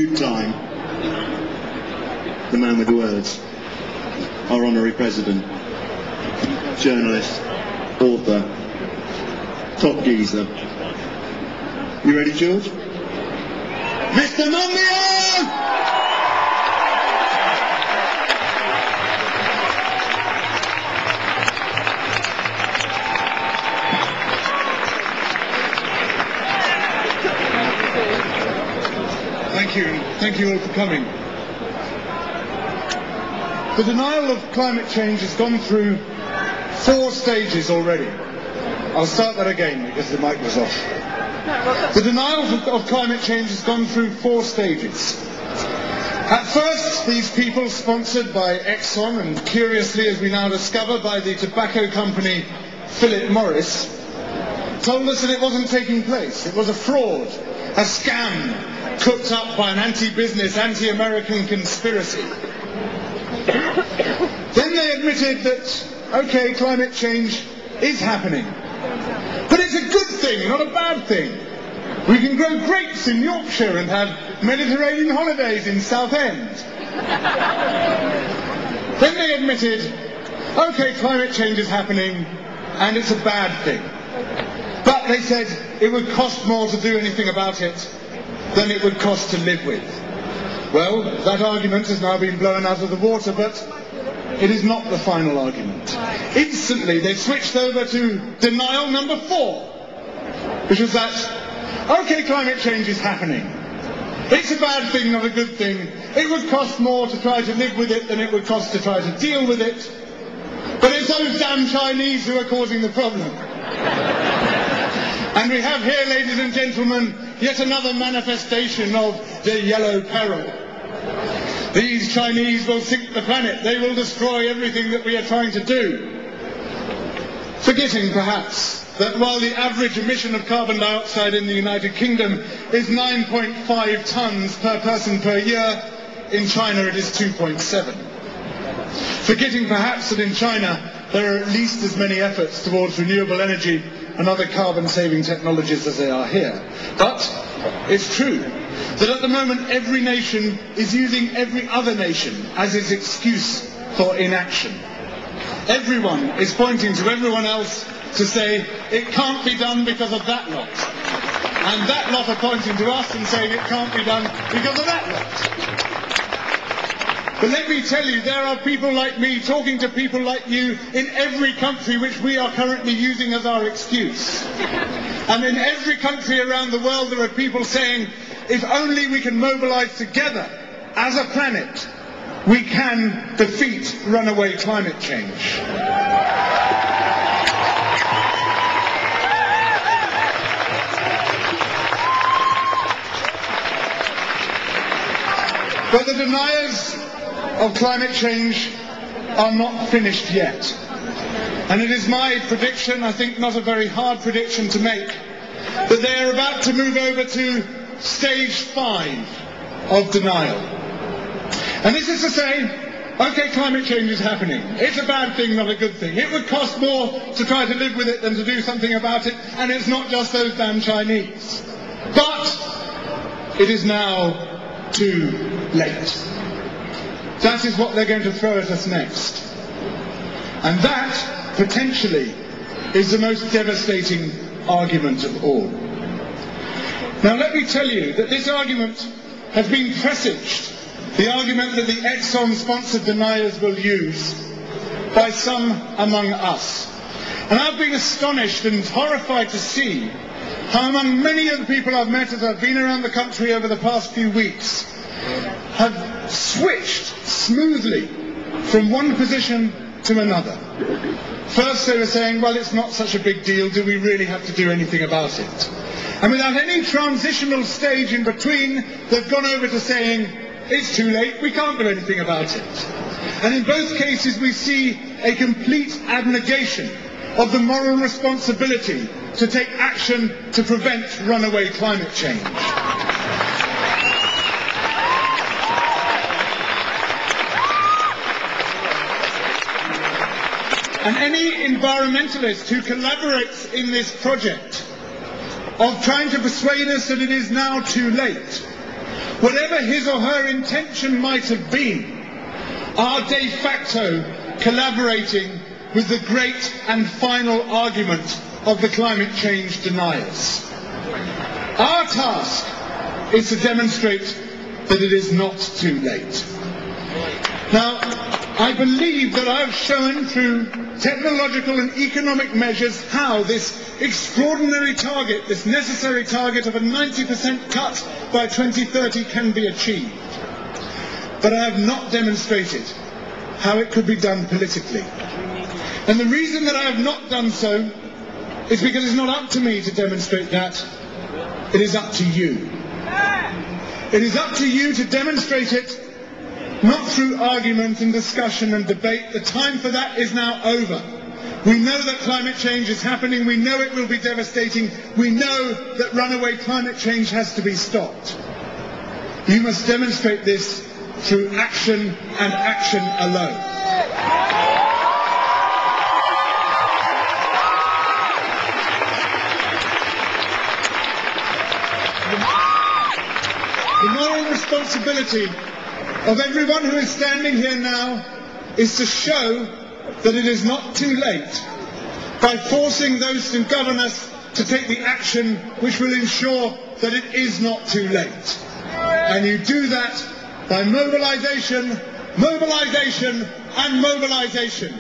due time, the man with the words, our honorary president, journalist, author, top geezer. You ready, George? Mr. Monbiot! Thank you all for coming. The denial of climate change has gone through 4 stages already. I'll start that again because the mic was off. The denial of climate change has gone through 4 stages. At first, these people, sponsored by Exxon and, curiously as we now discover, by the tobacco company Philip Morris, told us that it wasn't taking place. It was a fraud, a scam, cooked up by an anti-business, anti-American conspiracy. Then they admitted that, okay, climate change is happening. But it's a good thing, not a bad thing. We can grow grapes in Yorkshire and have Mediterranean holidays in Southend. Then they admitted, okay, climate change is happening and it's a bad thing. But they said it would cost more to do anything about it than it would cost to live with. Well, that argument has now been blown out of the water, but it is not the final argument. Instantly, they switched over to denial number 4, which was that, okay, climate change is happening. It's a bad thing, not a good thing. It would cost more to try to live with it than it would cost to try to deal with it. But it's those damn Chinese who are causing the problem. And we have here, ladies and gentlemen, yet another manifestation of the yellow peril. These Chinese will sink the planet. They will destroy everything that we are trying to do. Forgetting, perhaps, that while the average emission of carbon dioxide in the United Kingdom is 9.5 tons per person per year, in China it is 2.7. Forgetting, perhaps, that in China there are at least as many efforts towards renewable energy and other carbon-saving technologies as there are here. But it's true that at the moment every nation is using every other nation as its excuse for inaction. Everyone is pointing to everyone else to say it can't be done because of that lot. And that lot are pointing to us and saying it can't be done because of that lot. But let me tell you, there are people like me talking to people like you in every country which we are currently using as our excuse. And in every country around the world there are people saying, if only we can mobilize together as a planet, we can defeat runaway climate change. But the deniers of climate change are not finished yet. And it is my prediction, I think not a very hard prediction to make, that they are about to move over to stage 5 of denial. And this is to say, okay, climate change is happening. It's a bad thing, not a good thing. It would cost more to try to live with it than to do something about it, and it's not just those damn Chinese. But it is now too late. That is what they're going to throw at us next. And that, potentially, is the most devastating argument of all. Now let me tell you that this argument has been presaged, the argument that the Exxon-sponsored deniers will use, by some among us. And I've been astonished and horrified to see how among many of the people I've met as I've been around the country over the past few weeks, have switched smoothly from one position to another. First they were saying, well, it's not such a big deal, do we really have to do anything about it? And without any transitional stage in between, they've gone over to saying, it's too late, we can't do anything about it. And in both cases we see a complete abnegation of the moral responsibility to take action to prevent runaway climate change. And any environmentalist who collaborates in this project of trying to persuade us that it is now too late Whatever his or her intention might have been, are de facto collaborating with the great and final argument of the climate change deniers. Our task is to demonstrate that it is not too late. Now, I believe that I've shown through technological and economic measures how this extraordinary target, this necessary target of a 90% cut by 2030 can be achieved. But I have not demonstrated how it could be done politically. And the reason that I have not done so is because it's not up to me to demonstrate that. It is up to you. It is up to you to demonstrate it, not through argument and discussion and debate. The time for that is now over. We know that climate change is happening. We know it will be devastating. We know that runaway climate change has to be stopped. You must demonstrate this through action and action alone. The moral responsibility of everyone who is standing here now is to show that it is not too late by forcing those who govern us to take the action which will ensure that it is not too late. And you do that by mobilisation, mobilisation and mobilisation.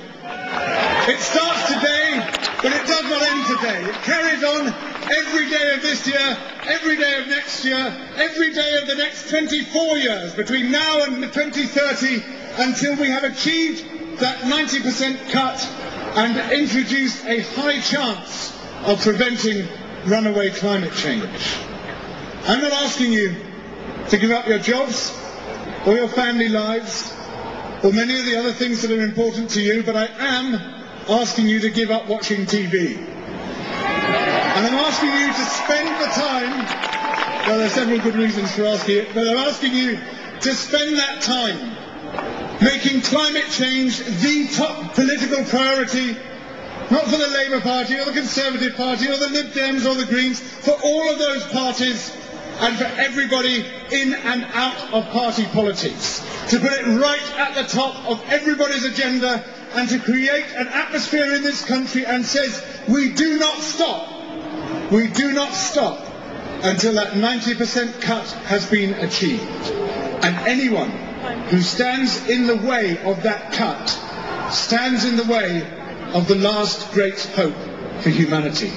It starts today, but it does not end today. It carries on every day of this year, every day of next year, every day of the next 24 years, between now and 2030, until we have achieved that 90% cut and introduced a high chance of preventing runaway climate change. I'm not asking you to give up your jobs or your family lives or many of the other things that are important to you, but I am asking you to give up watching TV. And I'm asking you to spend the time, well, there are several good reasons for asking it, but I'm asking you to spend that time making climate change the top political priority, not for the Labour Party or the Conservative Party or the Lib Dems or the Greens, for all of those parties and for everybody in and out of party politics. To put it right at the top of everybody's agenda and to create an atmosphere in this country and says, we do not stop until that 90% cut has been achieved. And anyone who stands in the way of that cut stands in the way of the last great hope for humanity.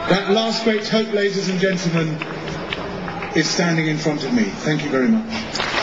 That last great hope, ladies and gentlemen, is standing in front of me. Thank you very much.